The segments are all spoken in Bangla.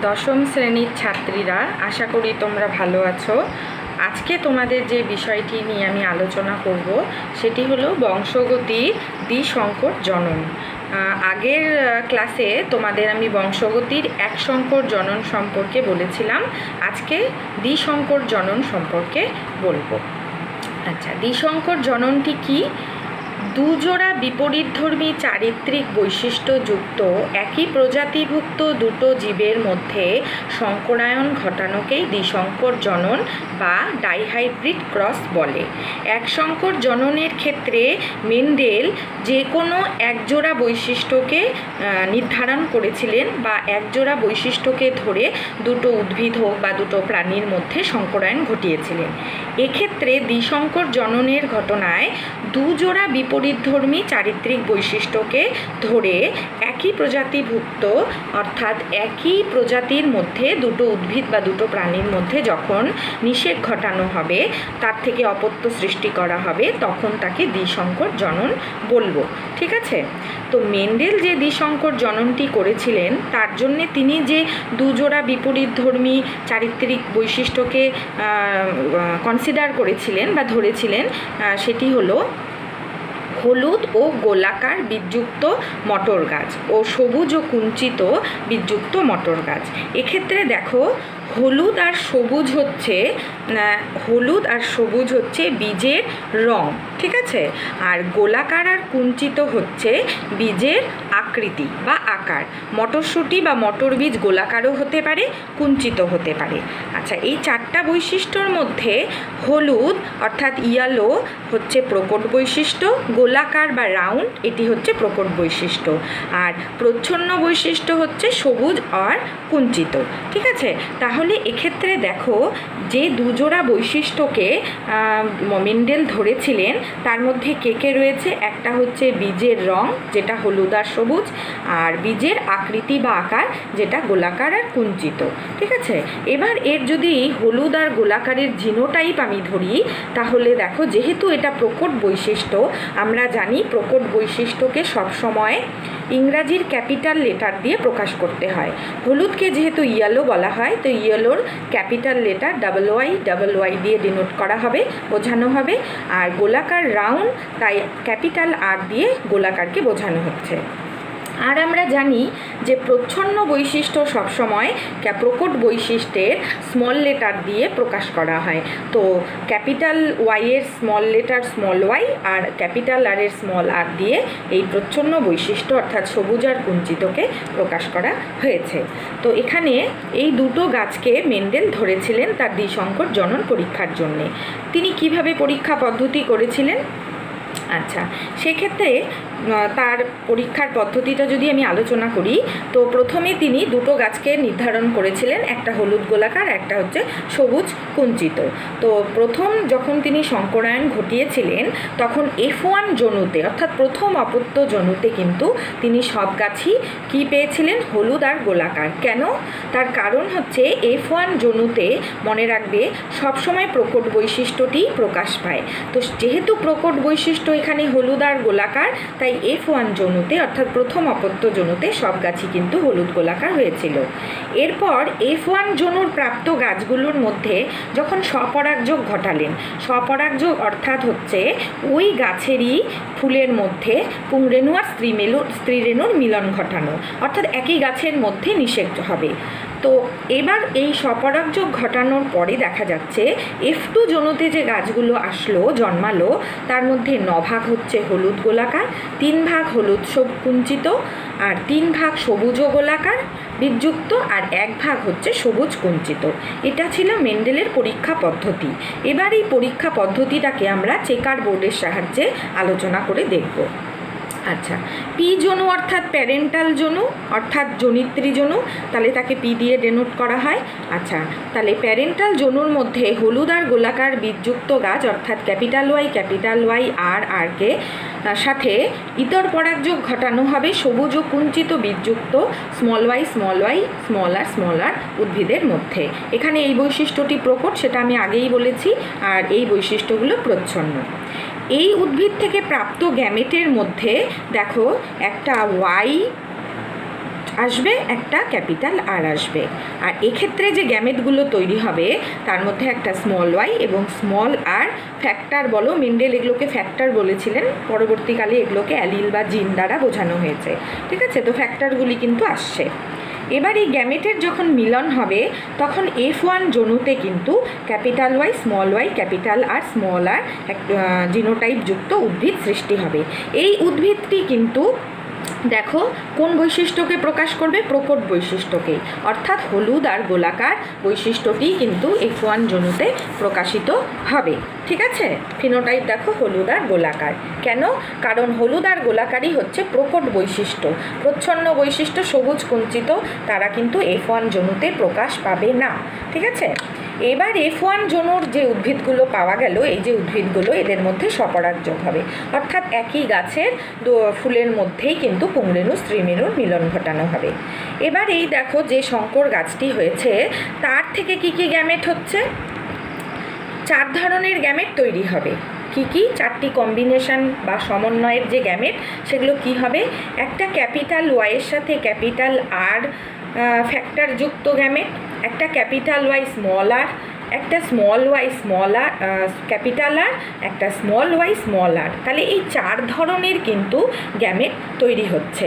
দশম শ্রেণীর ছাত্রীরা, আশা করি তোমরা ভালো আছো। আজকে তোমাদের যে বিষয়টি নিয়ে আমি আলোচনা করব সেটি হলো বংশগতির দ্বিসংকর জনন। আগের ক্লাসে তোমাদের আমি বংশগতির এক সংকর জনন সম্পর্কে বলেছিলাম, আজকে দ্বিসংকর জনন সম্পর্কে বলবো। আচ্ছা, দ্বিসংকর জননটি কি? দুজোড়া বিপরীতধর্মী চারিত্রিক বৈশিষ্ট্যযুক্ত একই প্রজাতিভুক্ত দুটো জীবের মধ্যে সংকরায়ন ঘটানোকেই দ্বিসংকর জনন বা ডাইহাইব্রিড ক্রস বলে। এক সংকর জননের ক্ষেত্রে মেন্ডেল যে কোনো একজোড়া বৈশিষ্ট্যকে নির্ধারণ করেছিলেন বা একজোড়া বৈশিষ্ট্যকে ধরে দুটো উদ্ভিদ হোক বা দুটো প্রাণীর মধ্যে সংকরায়ন ঘটিয়েছিলেন। এক্ষেত্রে দ্বিসংকর জননের ঘটনায় দুজোড়া বিপরীতধর্মী চারিত্রিক বৈশিষ্ট্যকে ধরে একই প্রজাতিভুক্ত অর্থাৎ একই প্রজাতির মধ্যে দুটো উদ্ভিদ বা দুটো প্রাণীর মধ্যে যখন নিষেক ঘটানো হবে, তার থেকে অপত্য সৃষ্টি করা হবে, তখন তাকে দ্বিসংকর জনন বলবো। ঠিক আছে? তো মেন্ডেল যে দ্বিসংকর জননটি করেছিলেন তার জন্যে তিনি যে দুজোড়া বিপরীতধর্মী চারিত্রিক বৈশিষ্ট্যকে কনসিডার করেছিলেন বা ধরেছিলেন, সেটি হলো হলুদ ও গোলাকার বীজযুক্ত মটর গাছ ও সবুজ ও কুঞ্চিত বীজযুক্ত মটর গাছ। এক্ষেত্রে দেখো, হলুদ আর সবুজ হচ্ছে বীজের রং, ঠিক আছে? আর গোলাকার আর কুঞ্চিত হচ্ছে বীজের আকৃতি বা আকার। মটরশুঁটি বা মটর বীজ গোলাকারও হতে পারে, কুঞ্চিত হতে পারে। আচ্ছা, এই চারটা বৈশিষ্ট্যর মধ্যে হলুদ অর্থাৎ ইয়েলো হচ্ছে প্রকট বৈশিষ্ট্য, গোলাকার বা রাউন্ড এটি হচ্ছে প্রকট বৈশিষ্ট্য, আর প্রচ্ছন্ন বৈশিষ্ট্য হচ্ছে সবুজ আর কুঞ্চিত। ঠিক আছে? তাহলে এক্ষেত্রে দেখো, যে দুজোড়া বৈশিষ্ট্যকে মেন্ডেল ধরেছিলেন তার মধ্যে কে রয়েছে? একটা হচ্ছে বীজের রং যেটা হলুদ আর সবুজ, আর বীজের আকৃতি বা আকার যেটা গোলাকার আর কুঞ্চিত। ঠিক আছে? এবার এর যদি হলুদ আর গোলাকারের জিনোটাইপ আমি ধরি, তাহলে দেখো, যেহেতু এটা প্রকট বৈশিষ্ট্য, আমরা জানি প্রকট বৈশিষ্ট্যকে সবসময় ইংরাজির ক্যাপিটাল লেটার দিয়ে প্রকাশ করতে হয়। হলুদকে যেহেতু ইয়েলো বলা হয়, তো ইয়েলোর ক্যাপিটাল লেটার WY দিয়ে ডিনোট করা হবে, বোঝানো হবে। আর গোলাকার রাউন্ড, তাই ক্যাপিটাল R দিয়ে গোলাকারকে বোঝানো হচ্ছে। আর আমরা জানি যে প্রচ্ছন্ন বৈশিষ্ট্য সবসময় প্রকট বৈশিষ্ট্যের স্মল লেটার দিয়ে প্রকাশ করা হয়। তো ক্যাপিটাল Y এর স্মল লেটার স্মল y আর ক্যাপিটাল R এর স্মল r দিয়ে এই প্রচ্ছন্ন বৈশিষ্ট্য অর্থাৎ সবুজ আর কুঞ্চিতকে প্রকাশ করা হয়েছে। তো এখানে এই দুটো গাছকে মেন্ডেল ধরেছিলেন তার দ্বিসংকর জনন পরীক্ষার জন্যে। তিনি কিভাবে পরীক্ষা পদ্ধতি করেছিলেন? আচ্ছা, সেক্ষেত্রে তার পরীক্ষার পদ্ধতিটা যদি আমি আলোচনা করি, তো প্রথমে তিনি দুটো গাছকে নির্ধারণ করেছিলেন, একটা হলুদ গোলাকার, একটা হচ্ছে সবুজ কুঞ্চিত। তো প্রথম যখন তিনি সংকরায়ন ঘটিয়েছিলেন, তখন F1 জনুতে অর্থাৎ প্রথম অপত্য জনুতে কিন্তু তিনি সব গাছই কী পেয়েছিলেন? হলুদ আর গোলাকার। কেন? তার কারণ হচ্ছে F1 জনুতে, মনে রাখবে, সবসময় প্রকট বৈশিষ্ট্যটি প্রকাশ পায়। তো যেহেতু প্রকট বৈশিষ্ট্য এখানে হলুদ আর গোলাকার, তাই F1 জনুতে অর্থাৎ প্রথম অপত্য জনুতে সব গাছই কিন্তু হলুদ গোলাকার হয়েছিল। এরপর F1 জনুর প্রাপ্ত গাছগুলোর মধ্যে যখন স্বপরাগযোগ ঘটালেন, স্বপরাগযোগ অর্থাৎ হচ্ছে ওই গাছেরই ফুলের মধ্যে পুংরেণু আর স্ত্রীরেণুর মিলন ঘটানো, অর্থাৎ একই গাছের মধ্যে নিষেক হবে। তো এবার এই স্বপরাগযোগ ঘটানোর পরে দেখা যাচ্ছে F2 জনুতে যে গাছগুলো জন্মালো, তার মধ্যে 9 ভাগ হচ্ছে হলুদ গোলাকার, 3 ভাগ হলুদ কুঞ্চিত, আর 3 ভাগ সবুজ গোলাকার বীজযুক্ত, আর 1 ভাগ হচ্ছে সবুজ কুঞ্চিত। এটা ছিল মেন্ডেলের পরীক্ষা পদ্ধতি। এবার এই পরীক্ষা পদ্ধতিটাকে আমরা চেকার বোর্ডের সাহায্যে আলোচনা করে দেখব। আচ্ছা, পি জনু অর্থাৎ প্যারেন্টাল জনু অর্থাৎ জনিত্রী জনু, তাহলে তাকে পি দিয়ে ডেনোট করা হয়। আচ্ছা, তাহলে প্যারেন্টাল জনুর মধ্যে হলুদ আর গোলাকার বীজযুক্ত গাছ অর্থাৎ ক্যাপিটাল Y আর কে সাথে ইতর পরাগযোগ ঘটানো হবে সবুজ ও কুঞ্চিত বীজযুক্ত স্মল y স্মল r উদ্ভিদের মধ্যে। এখানে এই বৈশিষ্ট্যটি প্রকট, সেটা আমি আগেই বলেছি, আর এই বৈশিষ্ট্যগুলো প্রচ্ছন্ন। এই উদ্ভিদ থেকে প্রাপ্ত গ্যামেটের মধ্যে দেখো, একটা Y আসবে, একটা ক্যাপিটাল আর আসবে। আর এক্ষেত্রে যে গ্যামেটগুলো তৈরি হবে তার মধ্যে একটা স্মল ওয়াই এবং স্মল আর ফ্যাক্টর বলো, মেন্ডেল এগুলোকে ফ্যাক্টর বলেছিলেন, পরবর্তীকালে এগুলোকে অ্যালিল বা জিন দ্বারা বোঝানো হয়েছে। ঠিক আছে, তো ফ্যাক্টরগুলি কিন্তু আসছে। এবার এই গ্যামেটের যখন মিলন হবে তখন F1 জনুতে কিন্তু capital Y capital R small R genotype যুক্ত উদ্ভিদ সৃষ্টি হবে। এই উদ্ভিদটি কিন্তু দেখো কোন বৈশিষ্ট্যকে প্রকাশ করবে? প্রকট বৈশিষ্ট্যকে, অর্থাৎ হলুদ আর গোলাকার বৈশিষ্ট্যটি কিন্তু F1 জনুতে প্রকাশিত হবে। ঠিক আছে, ফিনোটাইপ দেখো হলুদ আর গোলাকার। কেন? কারণ হলুদ আর গোলাকারই হচ্ছে প্রকট বৈশিষ্ট্য। প্রচ্ছন্ন বৈশিষ্ট্য সবুজ কুঞ্চিত তারা কিন্তু F1 জনুতে প্রকাশ পাবে না। ঠিক আছে, এবার F1 জনুর যে উদ্ভিদগুলো পাওয়া গেল, এই যে উদ্ভিদগুলো, এদের মধ্যে স্বপরাগযোগ হবে, অর্থাৎ একই গাছের ফুলের মধ্যেই কিন্তু পুংরেণু স্ত্রীরেণুর মিলন ঘটানো হবে। এবার এই দেখো যে শঙ্কর গাছটি হয়েছে তার থেকে কি কি গ্যামেট হচ্ছে? 4 ধরনের গ্যামেট তৈরি হবে। কি কি? 4টি কম্বিনেশন বা সমন্বয়ের যে গ্যামেট সেগুলো কি হবে? একটা ক্যাপিটাল ওয়াইয়ের সাথে ক্যাপিটাল আর ফ্যাক্টর যুক্ত গ্যামেট, একটা ক্যাপিটাল ওয়াই স্মল আর, একটা small Y small R capital আর, একটা স্মল ওয়াই স্মল আর। তাহলে এই 4 ধরনের কিন্তু গ্যামেট তৈরি হচ্ছে।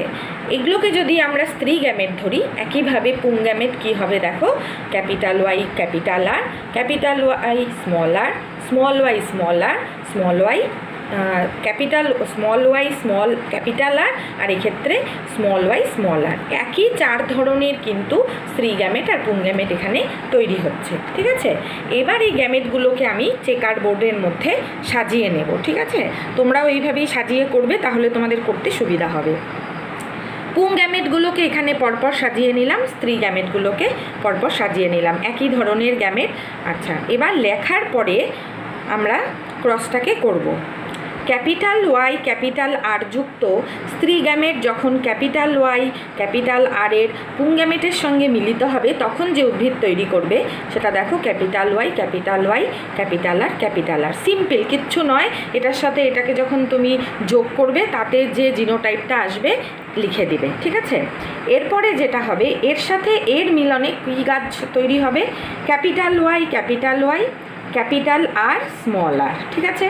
এগুলোকে যদি আমরা স্ত্রী গ্যামেট ধরি, একইভাবে পুং গ্যামেট কী হবে দেখো? Capital Y capital R, capital Y small R, small Y small R, small Y capital, small Y small capital R এক্ষেত্রে স্মল ওয়াই স্মল আর। একই 4 ধরনের কিন্তু স্ত্রী গ্যামেট আর পুং গ্যামেট এখানে তৈরি হচ্ছে। ঠিক আছে, এবার এই গ্যামেটগুলোকে আমি চেকার বোর্ডের মধ্যে সাজিয়ে নেব। ঠিক আছে, তোমরাও এইভাবেই সাজিয়ে করবে, তাহলে তোমাদের করতে সুবিধা হবে। পুং গ্যামেটগুলোকে এখানে পরপর সাজিয়ে নিলাম, স্ত্রী গ্যামেটগুলোকে পরপর সাজিয়ে নিলাম, একই ধরনের গ্যামেট। আচ্ছা, এবার লেখার পরে আমরা ক্রসটাকে করব। ক্যাপিটাল ওয়াই ক্যাপিটাল আর যুক্ত স্ত্রী গ্যামেট যখন ক্যাপিটাল ওয়াই ক্যাপিটাল আর এর পুং গ্যামেটের সঙ্গে মিলিত হবে তখন যে উদ্ভিদ তৈরি করবে সেটা দেখো capital Y capital R capital R. Simple, কিচ্ছু নয়। এটার সাথে এটাকে যখন তুমি যোগ করবে তাতে যে জিনোটাইপটা আসবে লিখে দিবে। ঠিক আছে, এরপরে যেটা হবে, এর সাথে এর মিলনে কী গাছ তৈরি হবে? Capital Y capital R small R. ঠিক আছে,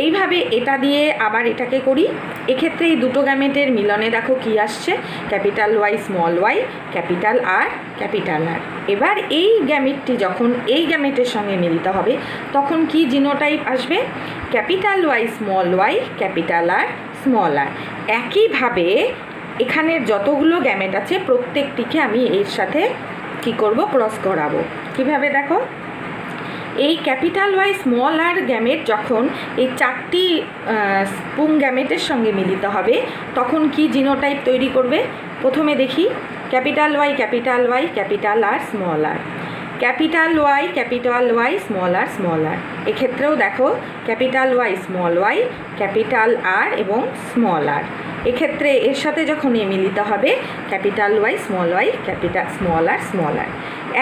এইভাবে এটা দিয়ে আবার এটাকে করি। এক্ষেত্রে এই দুটো গ্যামেটের মিলনে দেখো কি আসছে? Capital Y small Y capital R capital R. এবার এই গ্যামেটটি যখন এই গ্যামেটের সঙ্গে মিলিত হবে তখন কি জিনোটাইপ আসবে? Capital Y small Y capital R small R. একইভাবে এখানের যতগুলো গ্যামেট আছে প্রত্যেকটিকে আমি এর সাথে কি করব? ক্রস করাবো। কিভাবে দেখো? এই ক্যাপিটাল ওয়াই স্মল আর গ্যামেট যখন এই 4টি পুং গ্যামেটের সঙ্গে মিলিত হবে তখন কি জিনোটাইপ তৈরি করবে? প্রথমে দেখি, capital Y capital R small R, capital Y small R. এক্ষেত্রেও দেখো ক্যাপিটাল ওয়াই ক্যাপিটাল আর এবং স্মল আর। এক্ষেত্রে এর সাথে যখন এ মিলিত হবে capital Y capital small R.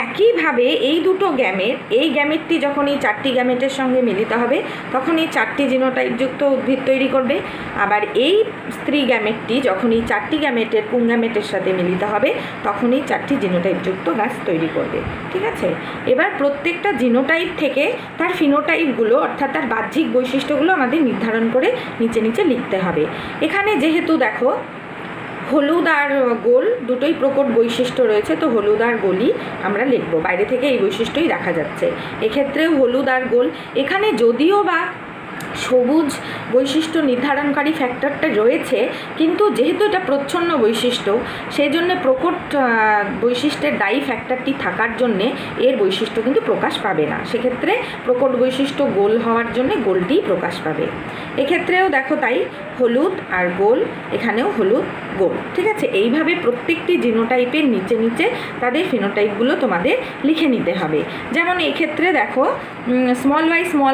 একইভাবে এই দুটো গ্যামেট, এই গ্যামেটটি যখন এই 4টি গ্যামেটের সঙ্গে মিলিত হবে তখন এই 4টি জিনোটাইপযুক্ত উদ্ভিদ তৈরি করবে। আবার এই স্ত্রী গ্যামেটটি যখন এই 4টি গ্যামেটের পুং গ্যামেটের সাথে মিলিত হবে তখন এই 4টি জিনোটাইপযুক্ত গাছ তৈরি করবে। ঠিক আছে, এবার প্রত্যেকটা জিনোটাইপ থেকে তার ফিনোটাইপগুলো অর্থাৎ তার বাহ্যিক বৈশিষ্ট্যগুলো আমাদের নির্ধারণ করে নিচে নিচে লিখতে হবে। এখানে যেহেতু দেখো হলুদ আর গোল দুটোই প্রকট বৈশিষ্ট্য রয়েছে, তো হলুদ আর গোলই আমরা লিখব। বাইরে থেকে এই বৈশিষ্ট্যই দেখা যাচ্ছে। এক্ষেত্রেও হলুদ আর গোল। এখানে যদিও বা সবুজ বৈশিষ্ট্য নির্ধারণকারী ফ্যাক্টরটা রয়েছে, কিন্তু যেহেতু এটা প্রচ্ছন্ন বৈশিষ্ট্য সেই জন্য প্রকট বৈশিষ্ট্যের দায়ী ফ্যাক্টরটি থাকার জন্যে এর বৈশিষ্ট্য কিন্তু প্রকাশ পাবে না। সেক্ষেত্রে প্রকট বৈশিষ্ট্য গোল হওয়ার জন্য গোলটিই প্রকাশ পাবে। এক্ষেত্রেও দেখো তাই হলুদ আর গোল, এখানেও হলুদ গোল। ঠিক আছে, এইভাবে প্রত্যেকটি জিনোটাইপের নিচে নিচে তাদের ফিনোটাইপগুলো তোমাদের লিখে নিতে হবে। যেমন এক্ষেত্রে দেখো small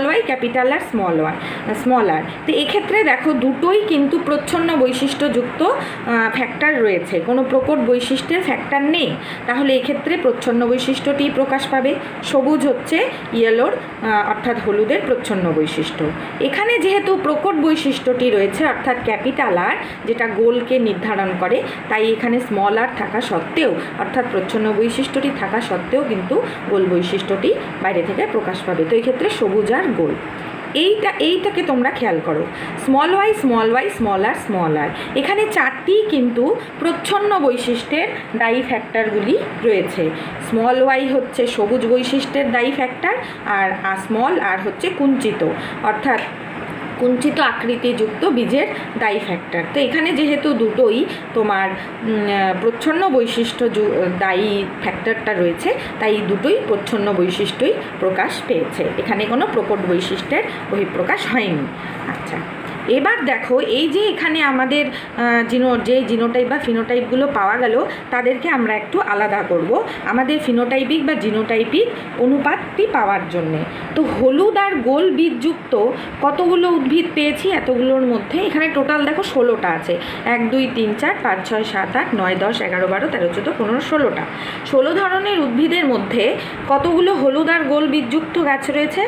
Y capital R small Y. Small R. তো এক্ষেত্রে দেখো দুটোই কিন্তু প্রচ্ছন্ন বৈশিষ্ট্যযুক্ত ফ্যাক্টর রয়েছে, কোনো প্রকট বৈশিষ্ট্যের ফ্যাক্টর নেই। তাহলে এক্ষেত্রে প্রচ্ছন্ন বৈশিষ্ট্যটি প্রকাশ পাবে। সবুজ হচ্ছে ইয়েলোর অর্থাৎ হলুদের প্রচ্ছন্ন বৈশিষ্ট্য। এখানে যেহেতু প্রকট বৈশিষ্ট্যটি রয়েছে অর্থাৎ ক্যাপিটাল আর, যেটা গোলকে নির্ধারণ করে, তাই এখানে স্মল আর থাকা সত্ত্বেও অর্থাৎ প্রচ্ছন্ন বৈশিষ্ট্যটি থাকা সত্ত্বেও কিন্তু গোল বৈশিষ্ট্যটি বাইরে থেকে প্রকাশ পাবে। তো এই ক্ষেত্রে সবুজ আর গোল। এইটাকে তোমরা খেয়াল করো, স্মল ওয়াই স্মল আর। এখানে চারটি কিন্তু প্রচ্ছন্ন বৈশিষ্ট্যের দায়ী ফ্যাক্টরগুলি রয়েছে। স্মল ওয়াই হচ্ছে সবুজ বৈশিষ্ট্যের দায়ী ফ্যাক্টর, আর স্মল আর হচ্ছে কুঞ্চিত অর্থাৎ কুঞ্চিত আকৃতিযুক্ত বীজের দায়ী ফ্যাক্টর। তো এখানে যেহেতু দুটোই তোমার প্রচ্ছন্ন বৈশিষ্ট্য দায়ী ফ্যাক্টরটা রয়েছে, তাই দুটোই প্রচ্ছন্ন বৈশিষ্ট্যই প্রকাশ পেয়েছে, এখানে কোনো প্রকট বৈশিষ্ট্যের বহিঃপ্রকাশ হয়নি। আচ্ছা, এবার দেখো এই যে এখানে আমাদের যে জিনোটাইপ বা ফিনোটাইপগুলো পাওয়া গেল, তাদেরকে আমরা একটু আলাদা করব আমাদের ফিনোটাইপিক বা জিনোটাইপিক অনুপাতটি পাওয়ার জন্যে। তো হলুদ আর গোল বীজযুক্ত কতগুলো উদ্ভিদ পেয়েছি? এতগুলোর মধ্যে এখানে টোটাল দেখো 16টা আছে। 1 2 3 4 5 6 7 8 9 10 11 12 13 14 15 16টা। 16 ধরনের উদ্ভিদের মধ্যে কতগুলো হলুদ আর গোল বীজযুক্ত গাছ রয়েছে?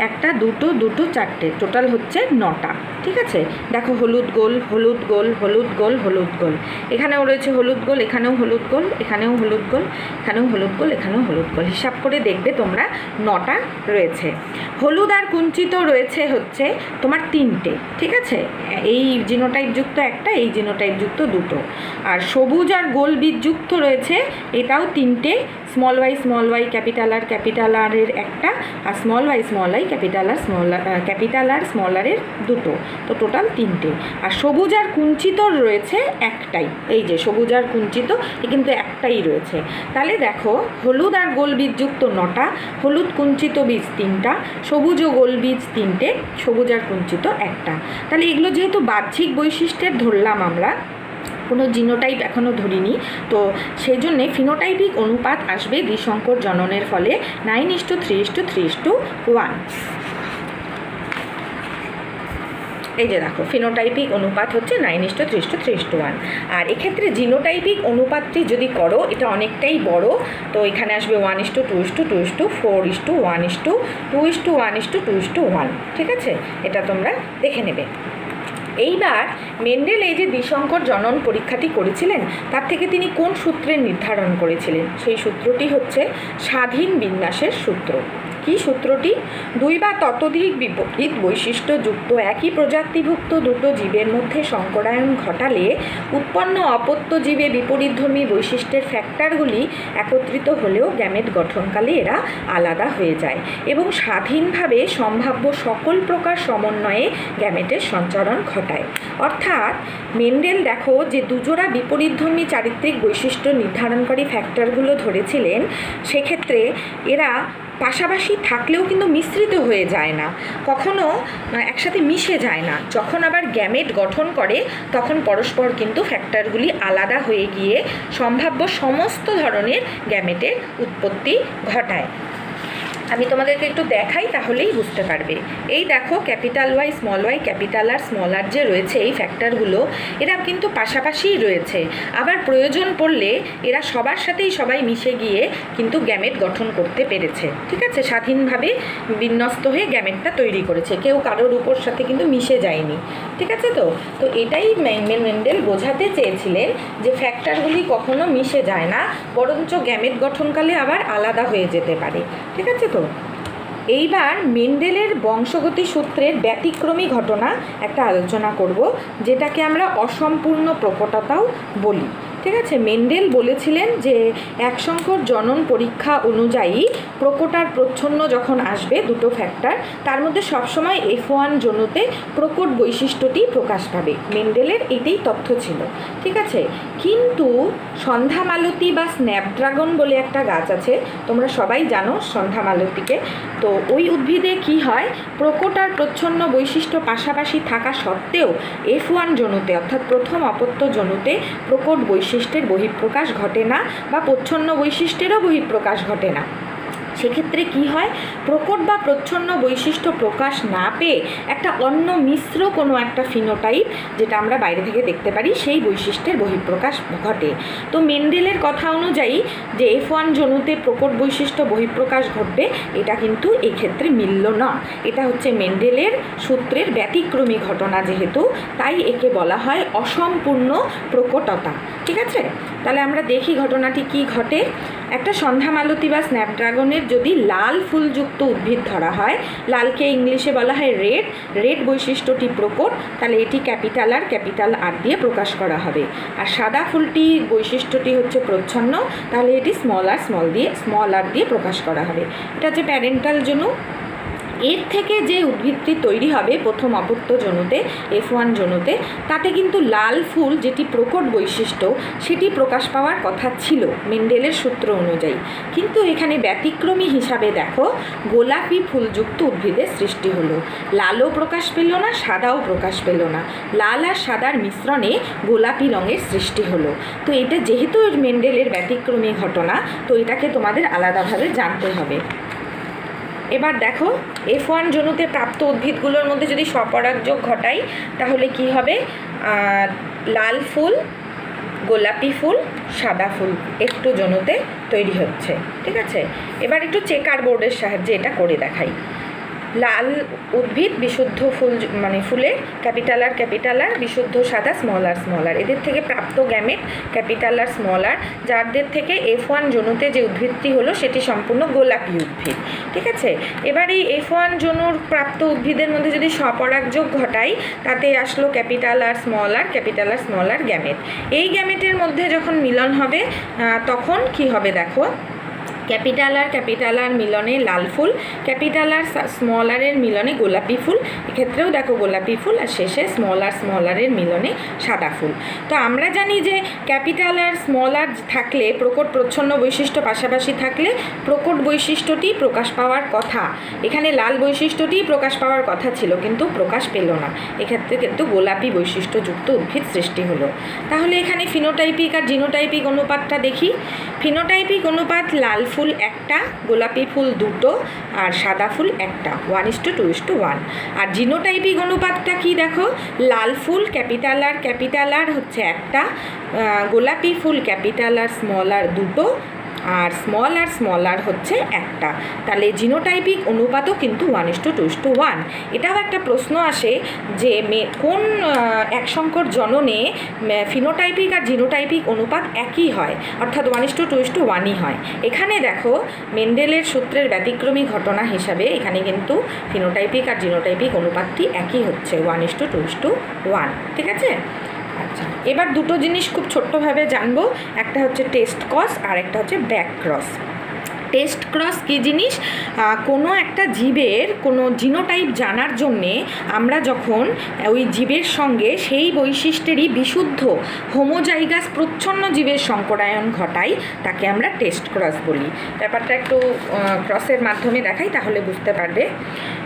একটা, দুটো, চারটে, টোটাল হচ্ছে 9টা। ঠিক আছে, দেখো হলুদ গোল হলুদ গোল হলুদ গোল হলুদ গোল, এখানেও রয়েছে হলুদ গোল, এখানেও হলুদ গোল, এখানেও হলুদ গোল, এখানেও হলুদ গোল, এখানেও হলুদ গোল। হিসাব করে দেখবে তোমরা 9টা রয়েছে। হলুদ আর কুঞ্চিত রয়েছে হচ্ছে তোমার 3টে। ঠিক আছে, এই জিনোটাইপযুক্ত একটা, এই জিনোটাইপযুক্ত দুটো। আর সবুজ আর গোল বীজযুক্ত রয়েছে এটাও 3টে। স্মল ওয়াই ক্যাপিটাল আরের একটা, আর small Y capital R small আরের দুটো। তো টোটাল 3টে। আর সবুজ আর কুঞ্চিত রয়েছে একটাই, এই যে সবুজ আর কুঞ্চিত কিন্তু একটাই রয়েছে। তাহলে দেখো হলুদ আর গোল বীজযুক্ত 9টা, হলুদ কুঞ্চিত বীজ 3টা, সবুজ ও গোল বীজ 3টে, সবুজ আর কুঞ্চিত একটা। তাহলে এগুলো যেহেতু বাহ্যিক বৈশিষ্ট্যের ধরলাম আমরা, কোনো জিনোটাইপ এখনও ধরিনি, তো সেই জন্যে ফিনোটাইপিক অনুপাত আসবে দ্বিসংকর জননের ফলে 9:3:3:1। এই যে দেখো ফিনোটাইপিক অনুপাত হচ্ছে 9:3:3:1। আর এক্ষেত্রে জিনোটাইপিক অনুপাতটি যদি করো, এটা অনেকটাই বড়, তো এখানে আসবে 1:2:2:4:1:2:1:2:1। ঠিক আছে, এটা তোমরা দেখে নেবে। এইবার মেন্ডেল এই যে দ্বিসংকর জনন পরীক্ষাটি করেছিলেন, তার থেকে তিনি কোন সূত্রের নির্ধারণ করেছিলেন? সেই সূত্রটি হচ্ছে স্বাধীন বিন্যাসের সূত্র। কি সূত্রটি? 2 বা ততোধিক বিপরীত বৈশিষ্ট্যযুক্ত একই প্রজাতিভুক্ত দুটো জীবের মধ্যে সংকরায়ন ঘটালে উৎপন্ন অপত্য জীবে বিপরীতধর্মী বৈশিষ্ট্যের ফ্যাক্টরগুলি একত্রিত হলেও গ্যামেট গঠনকালে এরা আলাদা হয়ে যায় এবং স্বাধীনভাবে সম্ভাব্য সকল প্রকার সমন্বয়ে গ্যামেটের সঞ্চারণ ঘটায়। অর্থাৎ মেন্ডেল দেখো যে দুজোড়া বিপরীতধর্মী চারিত্রিক বৈশিষ্ট্য নির্ধারণকারী ফ্যাক্টরগুলো ধরেছিলেন, সেক্ষেত্রে এরা পাশাপাশি থাকলেও কিন্তু মিশ্রিত হয়ে যায় না, কখনো একসাথে মিশে যায় না। যখন আবার গ্যামেট গঠন করে তখন পরস্পর কিন্তু ফ্যাক্টরগুলি আলাদা হয়ে গিয়ে সম্ভাব্য সমস্ত ধরনের গ্যামেটের উৎপত্তি ঘটায়। আমি তোমাদেরকে একটু দেখাই, তাহলেই বুঝতে পারবে। এই দেখো capital Y capital R small R যে রয়েছে এই ফ্যাক্টরগুলো, এরা কিন্তু পাশাপাশিই রয়েছে। আবার প্রয়োজন পড়লে এরা সবার সাথেই সবাই মিশে গিয়ে কিন্তু গ্যামেট গঠন করতে পেরেছে। ঠিক আছে, স্বাধীনভাবে বিন্যস্ত হয়ে গ্যামেটটা তৈরি করেছে, কেউ কারোর উপর সাথে কিন্তু মিশে যায়নি। ঠিক আছে, তো এটাই মেন্ডেল বোঝাতে চেয়েছিলেন যে ফ্যাক্টরগুলি কখনো মিশে যায় না, বরঞ্চ গ্যামেট গঠনকালে আবার আলাদা হয়ে যেতে পারে। ঠিক আছে, তো এইবার মেন্ডেলের বংশগতি সূত্রের ব্যতিক্রমী ঘটনা একটা আলোচনা করব, যেটাকে আমরা অসম্পূর্ণ প্রকটতাও বলি। ঠিক আছে, মেন্ডেল বলেছিলেন যে একসংকর জনন পরীক্ষা অনুযায়ী প্রকট আর প্রচ্ছন্ন যখন আসবে দুটো ফ্যাক্টর, তার মধ্যে সবসময় F1 জনুতে প্রকট বৈশিষ্ট্যটি প্রকাশ পাবে। মেন্ডেলের এটাই তথ্য ছিল। ঠিক আছে, কিন্তু সন্ধ্যামালতী বা স্ন্যাপড্রাগন বলে একটা গাছ আছে, তোমরা সবাই জানো সন্ধ্যামালতীকে। তো ওই উদ্ভিদে কি হয়, প্রকট আর প্রচ্ছন্ন বৈশিষ্ট্য পাশাপাশি থাকা সত্ত্বেও F1 জনুতে অর্থাৎ প্রথম অপত্য জনুতে প্রকট বৈশিষ্ট্যের বহিঃপ্রকাশ ঘটে না বা প্রচ্ছন্ন বৈশিষ্ট্যেরও বহিঃপ্রকাশ ঘটে না। সেক্ষেত্রে কি হয়, প্রকট বা প্রচ্ছন্ন বৈশিষ্ট্য প্রকাশ না পেয়ে একটা অন্য মিশ্র কোনো একটা ফিনোটাইপ, যেটা আমরা বাইরে থেকে দেখতে পারি, সেই বৈশিষ্ট্যের বহিঃপ্রকাশ ঘটে। তো মেন্ডেলের কথা অনুযায়ী যে F1 যৌনুতে প্রকট বৈশিষ্ট্য বহিঃপ্রকাশ ঘটবে, এটা কিন্তু এই ক্ষেত্রে মিলল না। এটা হচ্ছে মেন্ডেলের সূত্রের ব্যতিক্রমী ঘটনা যেহেতু, তাই একে বলা হয় অসম্পূর্ণ প্রকটতা। ঠিক আছে, তাহলে আমরা দেখি ঘটনাটি কি ঘটে। একটা সন্ধ্যামালতী বা স্ন্যাপড্রাগনের যদি লাল ফুলযুক্ত উদ্ভিদ ধরা হয়, লালকে ইংলিশে বলা হয় রেড বৈশিষ্ট্যটি প্রকট, তাহলে এটি ক্যাপিটাল আর দিয়ে প্রকাশ করা হবে। আর সাদা ফুলটি বৈশিষ্ট্যটি হচ্ছে প্রচ্ছন্ন, তাহলে এটি স্মল আর দিয়ে প্রকাশ করা হবে। এটা হচ্ছে প্যারেন্টাল যৌন। এর থেকে যে উদ্ভিদটি তৈরি হবে প্রথম অপত্য যৌনুতে, F1 যৌনুতে, তাতে কিন্তু লাল ফুল যেটি প্রকট বৈশিষ্ট্য সেটি প্রকাশ পাওয়ার কথা ছিল মেন্ডেলের সূত্র অনুযায়ী, কিন্তু এখানে ব্যতিক্রমী হিসাবে দেখো গোলাপি ফুলযুক্ত উদ্ভিদের সৃষ্টি হলো। লালও প্রকাশ পেল না, সাদাও প্রকাশ পেল না, লাল আর সাদার মিশ্রণে গোলাপি রঙের সৃষ্টি হলো। তো এটা যেহেতু মেন্ডেলের ব্যতিক্রমী ঘটনা, তো এটাকে তোমাদের আলাদাভাবে জানতে হবে। এবার দেখো F1 যৌনুতে প্রাপ্ত উদ্ভিদগুলোর মধ্যে যদি স্বপরাগযোগ ঘটাই, তাহলে কি হবে, লাল ফুল, গোলাপি ফুল, সাদা ফুল একটু যৌনুতে তৈরি হচ্ছে। ঠিক আছে, এবার একটু চেকার বোর্ডের সাহায্যে এটা করে দেখাই। লাল উদ্ভিদ, বিশুদ্ধ ফুল মানে ফুলের ক্যাপিটাল আর, বিশুদ্ধ সাদা স্মল আর, এদের থেকে প্রাপ্ত গ্যামেট ক্যাপিটাল আর স্মল আর, যাদের থেকে F1 যৌনুতে যে উদ্ভিদটি হলো সেটি সম্পূর্ণ গোলাপি উদ্ভিদ। ঠিক আছে, এবার এই F1 যৌনুর প্রাপ্ত উদ্ভিদের মধ্যে যদি স্বপরাগযোগ ঘটাই, তাতে আসলো ক্যাপিটাল আর স্মল আর গ্যামেট। এই গ্যামেটের মধ্যে যখন মিলন হবে তখন কি হবে দেখো, ক্যাপিটাল আর মিলনে লাল ফুল, ক্যাপিটাল আর স্মল আরের মিলনে গোলাপি ফুল, এক্ষেত্রেও দেখো গোলাপি ফুল, আর শেষে স্মল আরের মিলনে সাদা ফুল। তো আমরা জানি যে ক্যাপিটাল আর স্মল আর থাকলে, প্রকট প্রচ্ছন্ন বৈশিষ্ট্য পাশাপাশি থাকলে প্রকট বৈশিষ্ট্যটি প্রকাশ পাওয়ার কথা, এখানে লাল বৈশিষ্ট্যটি প্রকাশ পাওয়ার কথা ছিল কিন্তু প্রকাশ পেল না, এক্ষেত্রে কিন্তু গোলাপি বৈশিষ্ট্যযুক্ত উদ্ভিদ সৃষ্টি হলো। তাহলে এখানে ফিনোটাইপিক আর জিনোটাইপিক অনুপাতটা দেখি। ফিনোটাইপিক অনুপাত লাল ফুল একটা, গোলাপি ফুল দুটো, আর সাদা ফুল একটা, 1:2:1। আর জিনোটাইপিক অনুপাতটা কি দেখো, লাল ফুল ক্যাপিটাল আর হচ্ছে একটা, গোলাপি ফুল ক্যাপিটাল আর স্মল আর দুটো, আর স্মল আর হচ্ছে একটা। তাহলে জিনোটাইপিক অনুপাতও কিন্তু 1:2:1। এটাও একটা প্রশ্ন আসে যে কোন এক সংকর জননে ফিনোটাইপিক আর জিনোটাইপিক অনুপাত একই হয়, অর্থাৎ 1:2:1ই হয়। এখানে দেখো মেন্ডেলের সূত্রের ব্যতিক্রমী ঘটনা হিসাবে এখানে কিন্তু ফিনোটাইপিক আর জিনোটাইপিক অনুপাতটি একই হচ্ছে, 1:2:1। ঠিক আছে, আচ্ছা, এবার দুটো জিনিস খুব ছোট্টভাবে জানবো, একটা হচ্ছে টেস্ট ক্রস আর একটা হচ্ছে ব্যাক ক্রস। টেস্ট ক্রস কী জিনিস, কোনো একটা জীবের কোনো জিনোটাইপ জানার জন্যে আমরা যখন ওই জীবের সঙ্গে সেই বৈশিষ্ট্যেরই বিশুদ্ধ হোমোজাইগাস প্রচ্ছন্ন জীবের সংকরায়ন ঘটাই, তাকে আমরা টেস্ট ক্রস বলি। ব্যাপারটা একটু ক্রসের মাধ্যমে দেখাই, তাহলে বুঝতে পারবে।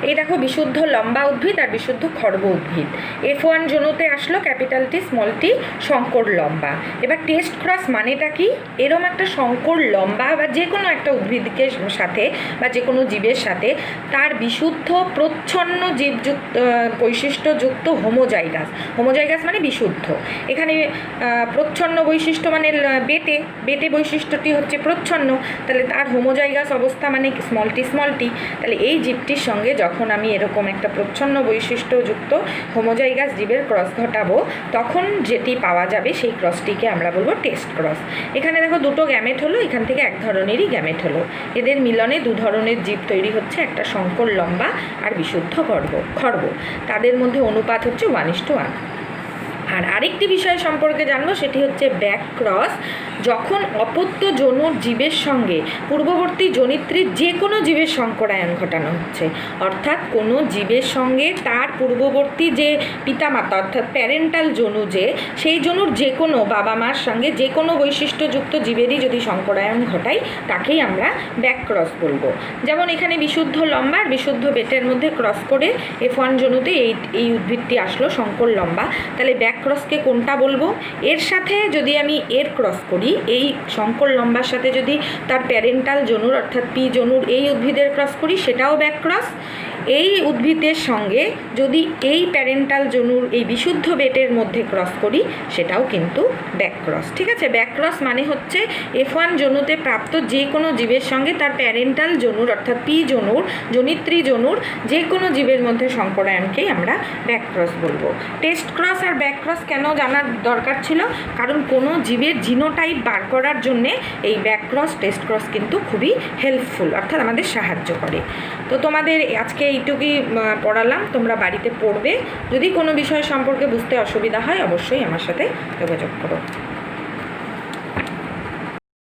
এই দেখো বিশুদ্ধ লম্বা উদ্ভিদ আর বিশুদ্ধ খর্ব উদ্ভিদ, F1 যৌনুতে আসলো ক্যাপিটালটি স্মলটি সংকর লম্বা। এবার টেস্ট ক্রস মানেটা কি, এরম একটা সংকর লম্বা বা যে কোনো একটা উদ্ভিদকে সাথে বা যে কোনো জীবের সাথে তার বিশুদ্ধ প্রচ্ছন্ন জীবযুক্ত বৈশিষ্ট্যযুক্ত হোমোজাইগাস মানে বিশুদ্ধ। এখানে প্রচ্ছন্ন বৈশিষ্ট্য মানে বেটে বৈশিষ্ট্যটি হচ্ছে প্রচ্ছন্ন, তাহলে তার হোমোজাইগাস অবস্থা মানে স্মলটি। তাহলে এই জীবটির সঙ্গে যখন আমি এরকম একটা প্রচ্ছন্ন বৈশিষ্ট্যযুক্ত হোমোজাইগাস জীবের ক্রস ঘটাবো, তখন যেটি পাওয়া যাবে সেই ক্রসটিকে আমরা বলবো টেস্ট ক্রস। এখানে দেখো দুটো গ্যামেট হলো, এখান থেকে এক ধরনেরই গ্যামেট হলো, এদের মিলনে দু ধরনের জীব তৈরি হচ্ছে, একটা সংকর লম্বা আর বিশুদ্ধ খর্ব। তাদের মধ্যে অনুপাত হচ্ছে 1:1। আর আরেকটি বিষয় সম্পর্কে জানবো, সেটি হচ্ছে ব্যাক ক্রস। যখন অপত্য যৌনুর জীবের সঙ্গে পূর্ববর্তী জনিত্রীর যে কোনো জীবের সংকরায়ন ঘটানো হচ্ছে, অর্থাৎ কোনো জীবের সঙ্গে তার পূর্ববর্তী যে পিতামাতা অর্থাৎ প্যারেন্টাল যৌনু সেই যৌনুর যে কোনো বাবা মার সঙ্গে যে কোনো বৈশিষ্ট্যযুক্ত জীবেরই যদি সংকরায়ন ঘটাই, তাকেই আমরা ব্যাক ক্রস বলবো। যেমন এখানে বিশুদ্ধ লম্বা আর বিশুদ্ধ বেটের মধ্যে ক্রস করে F1 যৌনুতে এই উদ্ভিদটি আসলো সংকর লম্বা, তাহলে ব্যাক ক্রসকে কোনটা বলবো, এর সাথে যদি আমি এর ক্রস করি করি, এই শঙ্কর লম্বার সাথে যদি তার প্যারেন্টাল জনুর অর্থাৎ পি জনুর এই উদ্ভিদের ক্রস করি সেটাও ব্যাক ক্রস। এই উদ্ভিদের সঙ্গে যদি এই প্যারেন্টাল জনুর এই বিশুদ্ধ বেটের মধ্যে ক্রস করি সেটাও কিন্তু ব্যাক ক্রস। ঠিক আছে, ব্যাক ক্রস মানে হচ্ছে F1 জনুতে প্রাপ্ত যে কোনো জীবের সঙ্গে তার প্যারেন্টাল জনুর অর্থাৎ পি জনুর জনিত্রী জনুর যে কোনো জীবের মধ্যে সংকরায়নকেই আমরা ব্যাক ক্রস বলবো। টেস্ট ক্রস আর ব্যাক ক্রস কেন জানার দরকার ছিল? কারণ কোনো জীবের জিনোটাইপ বার করার জন্যে এই ব্যাক ক্রস টেস্ট ক্রস কিন্তু খুবই হেল্পফুল, অর্থাৎ আমাদের সাহায্য করে। তো তোমাদের আজকে এইটুকুই পড়ালাম, তোমরা বাড়িতে পড়বে। যদি কোনো বিষয় সম্পর্কে বুঝতে অসুবিধা হয় অবশ্যই আমার সাথে যোগাযোগ করো।